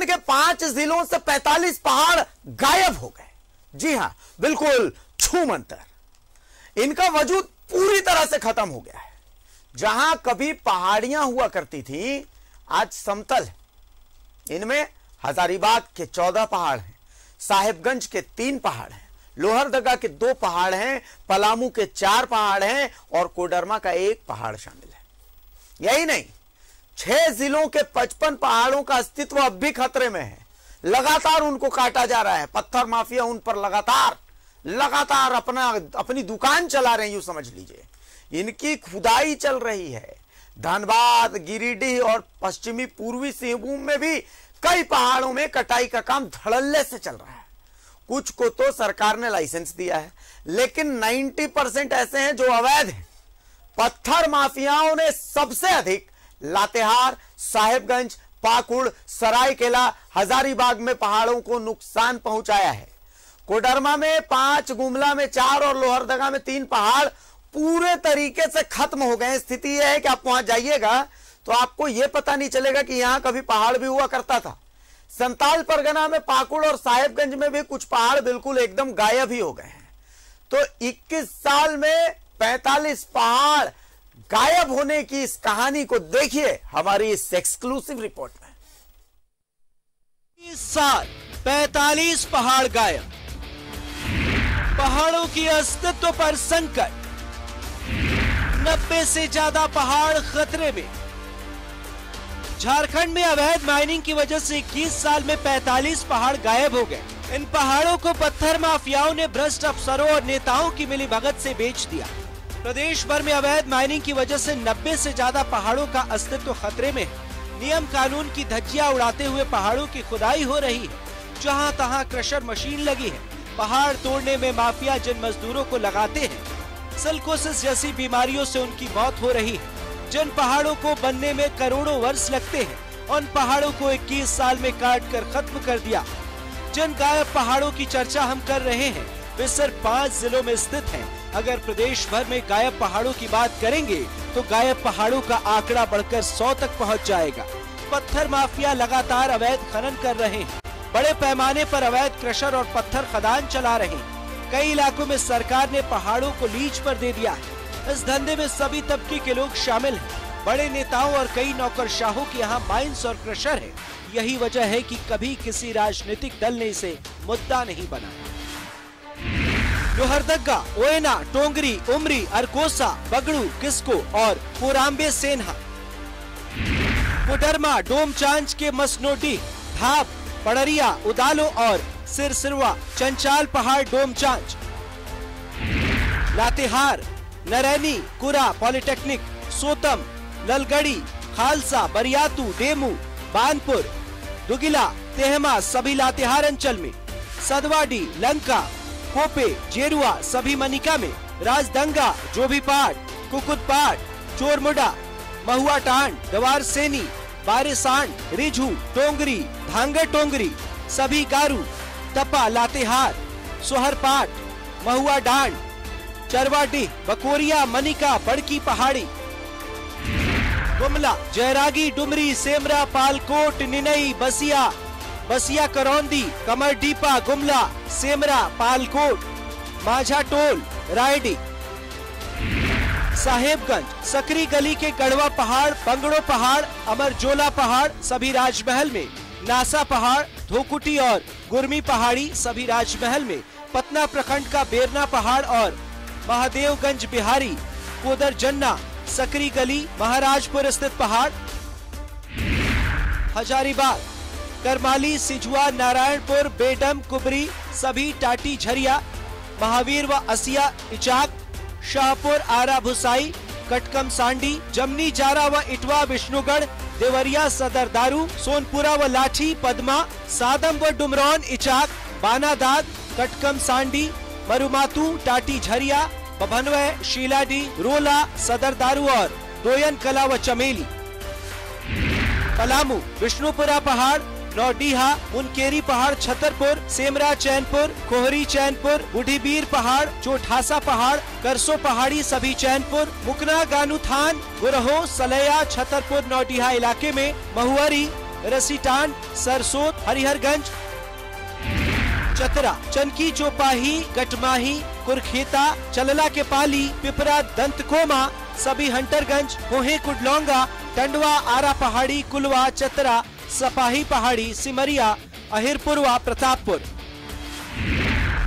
झारखंड के 5 जिलों से 45 पहाड़ गायब हो गए। जी हां, बिल्कुल छूमंतर। इनका वजूद पूरी तरह से खत्म हो गया है। जहां कभी पहाड़ियां हुआ करती थी, आज समतल है। इनमें हजारीबाग के 14 पहाड़ हैं, साहेबगंज के 3 पहाड़ हैं, लोहरदगा के 2 पहाड़ हैं, पलामू के 4 पहाड़ हैं और कोडरमा का 1 पहाड़ शामिल है। यही नहीं, 6 जिलों के 55 पहाड़ों का अस्तित्व अब भी खतरे में है। लगातार उनको काटा जा रहा है। पत्थर माफिया उन पर लगातार अपनी दुकान चला रहे हैं, यूं समझ लीजिए। इनकी खुदाई चल रही है। धनबाद, गिरिडीह और पश्चिमी पूर्वी सिंहभूम में भी कई पहाड़ों में कटाई का काम धड़ल्ले से चल रहा है। कुछ को तो सरकार ने लाइसेंस दिया है, लेकिन 90% ऐसे हैं जो अवैध हैं। पत्थर माफियाओं ने सबसे अधिक लातेहार, साहेबगंज, पाकुड़, सरायकेला, हजारीबाग में पहाड़ों को नुकसान पहुंचाया है। कोडरमा में 5, गुमला में 4 और लोहरदगा में 3 पहाड़ पूरे तरीके से खत्म हो गए। स्थिति यह है कि आप वहां जाइएगा तो आपको यह पता नहीं चलेगा कि यहां कभी पहाड़ भी हुआ करता था। संताल परगना में पाकुड़ और साहेबगंज में भी कुछ पहाड़ बिल्कुल एकदम गायब ही हो गए हैं। तो 21 साल में 45 पहाड़ गायब होने की इस कहानी को देखिए हमारी इस एक्सक्लूसिव रिपोर्ट में। 20 साल 45 पहाड़ गायब, पहाड़ों की अस्तित्व पर संकट, 90 से ज्यादा पहाड़ खतरे में। झारखंड में अवैध माइनिंग की वजह से 21 साल में 45 पहाड़ गायब हो गए। इन पहाड़ों को पत्थर माफियाओं ने भ्रष्ट अफसरों और नेताओं की मिलीभगत से बेच दिया। प्रदेश भर में अवैध माइनिंग की वजह से 90 से ज्यादा पहाड़ों का अस्तित्व खतरे में है। नियम कानून की धज्जियां उड़ाते हुए पहाड़ों की खुदाई हो रही है। जहां तहां क्रशर मशीन लगी है। पहाड़ तोड़ने में माफिया जिन मजदूरों को लगाते हैं, सिलिकोसिस जैसी बीमारियों से उनकी मौत हो रही है। जिन पहाड़ों को बनने में करोड़ों वर्ष लगते हैं, उन पहाड़ों को 21 साल में काट कर खत्म कर दिया। जिन गायब पहाड़ों की चर्चा हम कर रहे हैं, वे सिर्फ 5 जिलों में स्थित हैं। अगर प्रदेश भर में गायब पहाड़ों की बात करेंगे तो गायब पहाड़ों का आंकड़ा बढ़कर 100 तक पहुंच जाएगा। पत्थर माफिया लगातार अवैध खनन कर रहे हैं। बड़े पैमाने पर अवैध क्रशर और पत्थर खदान चला रहे हैं। कई इलाकों में सरकार ने पहाड़ों को लीज पर दे दिया है। इस धंधे में सभी तबके के लोग शामिल हैं। बड़े नेताओं और कई नौकरशाहों के यहाँ माइंस और क्रशर है। यही वजह है कि कभी किसी राजनीतिक दल ने इसे मुद्दा नहीं बनाया। लोहरदगा, ओयना, टोंगरी, उमरी, अरकोसा, बगड़ू, किस्को और पुराम्बे सेन्हा, कोडरमा, डोमचांच के मसनोडी, धाब, पड़रिया, उदालो और सिरसिरवा, चंचाल पहाड़, डोमचांच, लातेहार, नरैनी, कुरा, पॉलिटेक्निक, सोतम, ललगड़ी, खालसा, बरियातू, डेमू, बानपुर, दुगिला, तेहमा सभी लातेहार अंचल में, सदवाडी, लंका, कोपे, जेरुआ सभी मनिका में, राजदंगा, जोभीपाट, कुकुदपाट, चोरमुडा, महुआटांड, गवार सेनी, बारेसांड, रिझू, टोंगरी, भांगर टोंगरी सभी गारू, तपा, लातेहार, सोहरपाट, महुआ डांड, चरवाडीह, बकोरिया, मनिका, बड़की पहाड़ी, गुमला, जयरागी, डुमरी, सेमरा, पालकोट, निनई, बसिया करौंदी, कमरडीपा, गुमला, सेमरा, पालकोट, माझा टोल, रायडी, साहेबगंज, सकरी गली के गढ़वा पहाड़, बंगड़ो पहाड़, अमरजोला पहाड़ सभी राजमहल में, नासा पहाड़, धोकुटी और गुरमी पहाड़ी सभी राजमहल में, पटना प्रखंड का बेरना पहाड़ और महादेवगंज बिहारी, कोदर जन्ना, सकरी गली, महाराजपुर स्थित पहाड़, हजारीबाग, करमाली, सिजुआ, नारायणपुर, बेडम, कुबरी सभी टाटी झरिया, महावीर व असिया, इचाक, शाहपुर, आरा भुसाई, कटकम सांडी, जमनी, जारा व इटवा, विष्णुगढ़, देवरिया, सदर दारू, सोनपुरा व लाठी, पदमा, सादम व डुमरौन, इचाक, बानादाद, कटकम सांडी, मरुमातू, टाटी झरिया, बभनवय, शीलाडी, रोला, सदर दारू और दोयन कला व चमेली, पलामू, विष्णुपुरा पहाड़, नौडीहा, मुनकेरी पहाड़, छतरपुर, सेमरा, चैनपुर, कोहरी, चैनपुर, बुढ़ीबीर पहाड़, चोठासा पहाड़, करसो पहाड़ी सभी चैनपुर, मुकना, गानूथान, गुरहो, सलैया, छतरपुर, नौडीहा इलाके में, महुआरी, रसीटान, सरसोत, हरिहरगंज, चतरा, चनकी चौपाही, गटमाही, कुरखेता, चलला के पाली, पिपरा, दंतकोमा, सभी हंटरगंज, मोहे कुडलोंगा, टंडवा, आरा पहाड़ी, कुलवा, चतरा, सपाही पहाड़ी, सिमरिया, अहिरपुरवा, प्रतापपुर,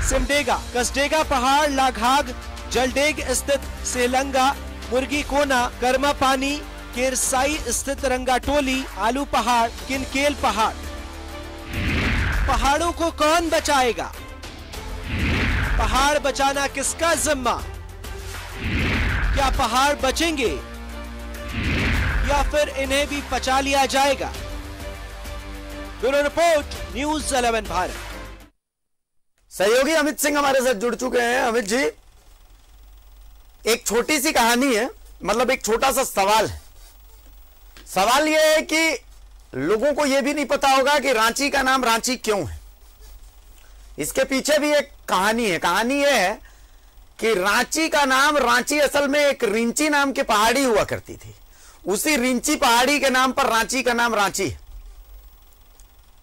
सिमडेगा, कसडेगा पहाड़, लाघाग, जलडेग स्थित सेलंगा, मुर्गी कोना, कर्मा पानी, केरसाई स्थित रंगाटोली, आलू पहाड़, किनकेल पहाड़। पहाड़ों को कौन बचाएगा? पहाड़ बचाना किसका जिम्मा? क्या पहाड़ बचेंगे या फिर इन्हें भी पचा लिया जाएगा? Bureau report, news 11 Bharat. सहयोगी अमित सिंह हमारे साथ जुड़ चुके हैं। अमित जी, एक छोटी सी कहानी है, मतलब एक छोटा सा सवाल है। सवाल यह है कि लोगों को यह भी नहीं पता होगा कि रांची का नाम रांची क्यों है। इसके पीछे भी एक कहानी है। कहानी यह है कि रांची का नाम रांची असल में एक रिंची नाम की पहाड़ी हुआ करती थी। उसी रिंची पहाड़ी के नाम पर रांची का नाम रांची है।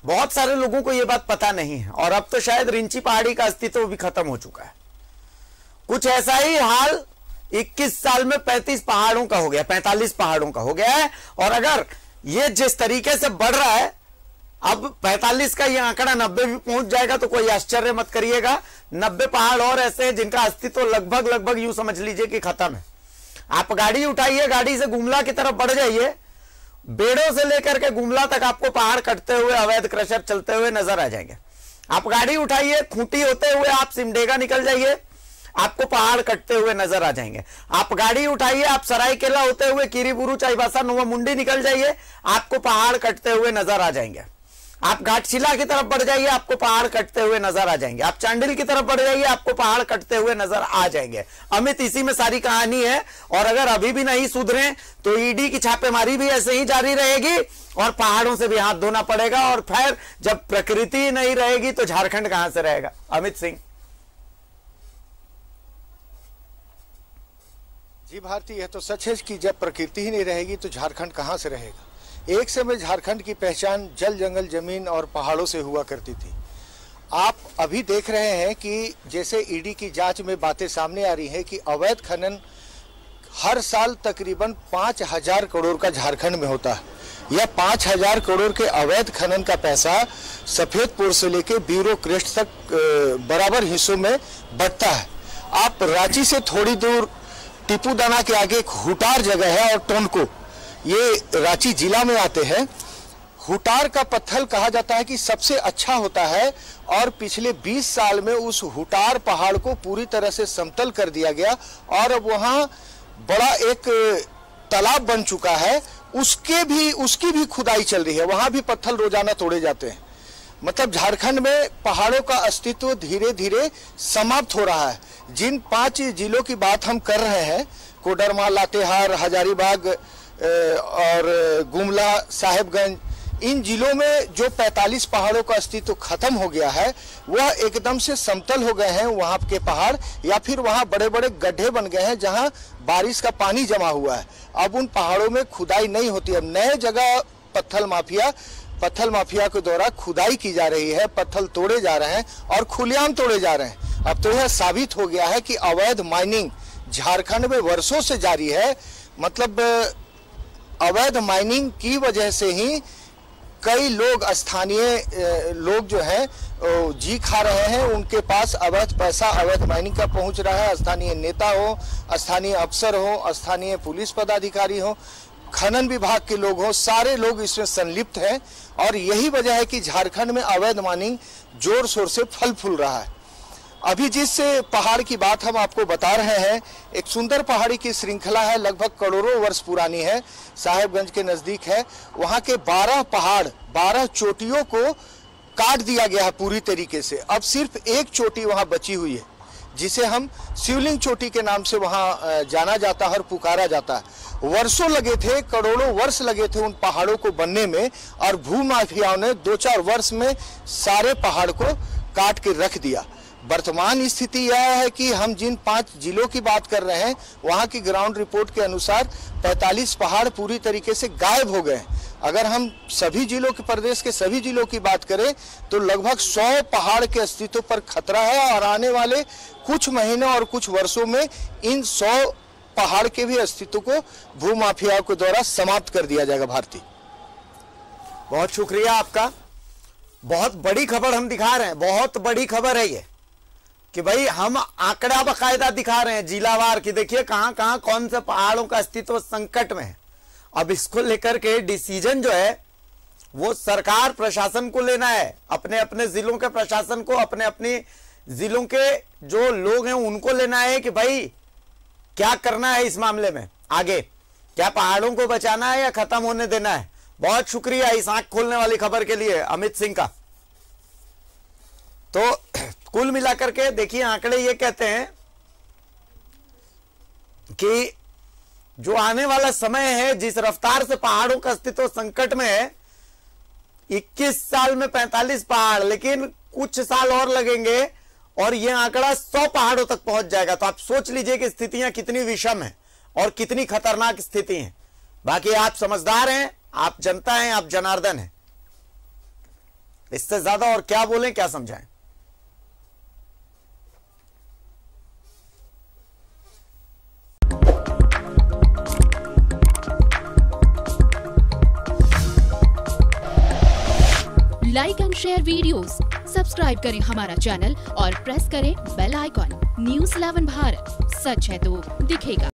बहुत सारे लोगों को यह बात पता नहीं है और अब तो शायद रिंची पहाड़ी का अस्तित्व भी खत्म हो चुका है। कुछ ऐसा ही हाल 21 साल में 35 पहाड़ों का हो गया, 45 पहाड़ों का हो गया है। और अगर यह जिस तरीके से बढ़ रहा है, अब 45 का यह आंकड़ा 90 भी पहुंच जाएगा तो कोई आश्चर्य मत करिएगा। 90 पहाड़ और ऐसे हैं जिनका अस्तित्व लगभग यूं समझ लीजिए कि खत्म है। आप गाड़ी उठाइए, गाड़ी से गुमला की तरफ बढ़ जाइए, बेड़ों से लेकर के गुमला तक आपको पहाड़ कटते हुए, अवैध क्रशर चलते हुए नजर आ जाएंगे। आप गाड़ी उठाइए, खूंटी होते हुए आप सिमडेगा निकल जाइए, आपको पहाड़ कटते हुए नजर आ जाएंगे। आप गाड़ी उठाइए, आप सरायकेला होते हुए कीरीबुरु, चाईबासा, नोवा मुंडी निकल जाइए, आपको पहाड़ कटते हुए नजर आ जाएंगे। आप घाटशिला की तरफ बढ़ जाइए, आपको पहाड़ कटते हुए नजर आ जाएंगे। आप चांडिल की तरफ बढ़ जाइए, आपको पहाड़ कटते हुए नजर आ जाएंगे। अमित, इसी में सारी कहानी है। और अगर अभी भी नहीं सुधरे तो ईडी की छापेमारी भी ऐसे ही जारी रहेगी और पहाड़ों से भी हाथ धोना पड़ेगा। और फिर जब प्रकृति नहीं रहेगी तो झारखंड कहां से रहेगा? अमित सिंह जी भारती, यह तो सच है कि जब प्रकृति ही नहीं रहेगी तो झारखंड कहां से रहेगा। एक समय झारखंड की पहचान जल, जंगल, जमीन और पहाड़ों से हुआ करती थी। आप अभी देख रहे हैं कि जैसे ईडी की जांच में बातें सामने आ रही हैं कि अवैध खनन हर साल तकरीबन 5,000 करोड़ का झारखंड में होता है। यह 5,000 करोड़ के अवैध खनन का पैसा सफेदपुर से लेकर ब्यूरो क्रेस्ट तक बराबर हिस्सों में बंटता है। आप रांची से थोड़ी दूर टीपूदाना के आगे एक हुटार जगह है और टोनको, ये रांची जिला में आते हैं। हुटार का पत्थर कहा जाता है कि सबसे अच्छा होता है और पिछले 20 साल में उस हुटार पहाड़ को पूरी तरह से समतल कर दिया गया और अब वहां बड़ा एक तालाब बन चुका है। उसकी भी खुदाई चल रही है, वहां भी पत्थर रोजाना तोड़े जाते हैं। मतलब झारखंड में पहाड़ों का अस्तित्व धीरे धीरे समाप्त हो रहा है। जिन 5 जिलों की बात हम कर रहे हैं, कोडरमा, लातेहार, हजारीबाग और गुमला, साहेबगंज, इन जिलों में जो 45 पहाड़ों का अस्तित्व खत्म हो गया है, वह एकदम से समतल हो गए हैं वहां के पहाड़, या फिर वहां बड़े बड़े गड्ढे बन गए हैं जहां बारिश का पानी जमा हुआ है। अब उन पहाड़ों में खुदाई नहीं होती। अब नए जगह पत्थर माफिया के द्वारा खुदाई की जा रही है, पत्थर तोड़े जा रहे हैं और खुलेआम तोड़े जा रहे हैं। अब तो यह साबित हो गया है कि अवैध माइनिंग झारखंड में वर्षों से जारी है। मतलब अवैध माइनिंग की वजह से ही कई लोग, स्थानीय लोग जो हैं जी खा रहे हैं। उनके पास अवैध पैसा, अवैध माइनिंग का पहुंच रहा है। स्थानीय नेता हो, स्थानीय अफसर हो, स्थानीय पुलिस पदाधिकारी हो, खनन विभाग के लोग हो, सारे लोग इसमें संलिप्त हैं। और यही वजह है कि झारखंड में अवैध माइनिंग जोर शोर से फल फूल रहा है। अभी जिस पहाड़ की बात हम आपको बता रहे हैं, एक सुंदर पहाड़ी की श्रृंखला है, लगभग करोड़ों वर्ष पुरानी है, साहेबगंज के नजदीक है। वहां के 12 पहाड़, 12 चोटियों को काट दिया गया है पूरी तरीके से। अब सिर्फ एक चोटी वहां बची हुई है, जिसे हम शिवलिंग चोटी के नाम से वहां जाना जाता है और पुकारा जाता है। वर्षों लगे थे, करोड़ों वर्ष लगे थे उन पहाड़ों को बनने में, और भूमाफियाओं ने 2-4 वर्ष में सारे पहाड़ को काट के रख दिया। वर्तमान स्थिति यह है कि हम जिन 5 जिलों की बात कर रहे हैं वहां की ग्राउंड रिपोर्ट के अनुसार 45 पहाड़ पूरी तरीके से गायब हो गए हैं। अगर हम सभी जिलों के प्रदेश के सभी जिलों की बात करें तो लगभग 100 पहाड़ के अस्तित्व पर खतरा है और आने वाले कुछ महीनों और कुछ वर्षों में इन 100 पहाड़ के भी अस्तित्व को भूमाफियाओं के द्वारा समाप्त कर दिया जाएगा। भारती, बहुत शुक्रिया आपका। बहुत बड़ी खबर हम दिखा रहे हैं, बहुत बड़ी खबर है ये कि भाई हम आंकड़ा बाकायदा दिखा रहे हैं जिलावार की। देखिए कहां कहां कौन से पहाड़ों का अस्तित्व संकट में है। अब इसको लेकर के डिसीजन जो है वो सरकार प्रशासन को लेना है, अपने अपने जिलों के प्रशासन को, अपने अपने जिलों के जो लोग हैं उनको लेना है कि भाई क्या करना है इस मामले में आगे, क्या पहाड़ों को बचाना है या खत्म होने देना है। बहुत शुक्रिया इस आंख खोलने वाली खबर के लिए अमित सिंह का। तो कुल मिलाकर के देखिए आंकड़े ये कहते हैं कि जो आने वाला समय है, जिस रफ्तार से पहाड़ों का अस्तित्व संकट में है, 21 साल में 45 पहाड़, लेकिन कुछ साल और लगेंगे और यह आंकड़ा 100 पहाड़ों तक पहुंच जाएगा। तो आप सोच लीजिए कि स्थितियां कितनी विषम है और कितनी खतरनाक स्थिति है। बाकी आप समझदार हैं, आप जनता हैं, आप जनार्दन हैं, इससे ज्यादा और क्या बोलें, क्या समझाएं। Like and share videos, subscribe करें हमारा चैनल और प्रेस करें बेल आइकॉन। न्यूज़ 11 भारत, सच है तो दिखेगा।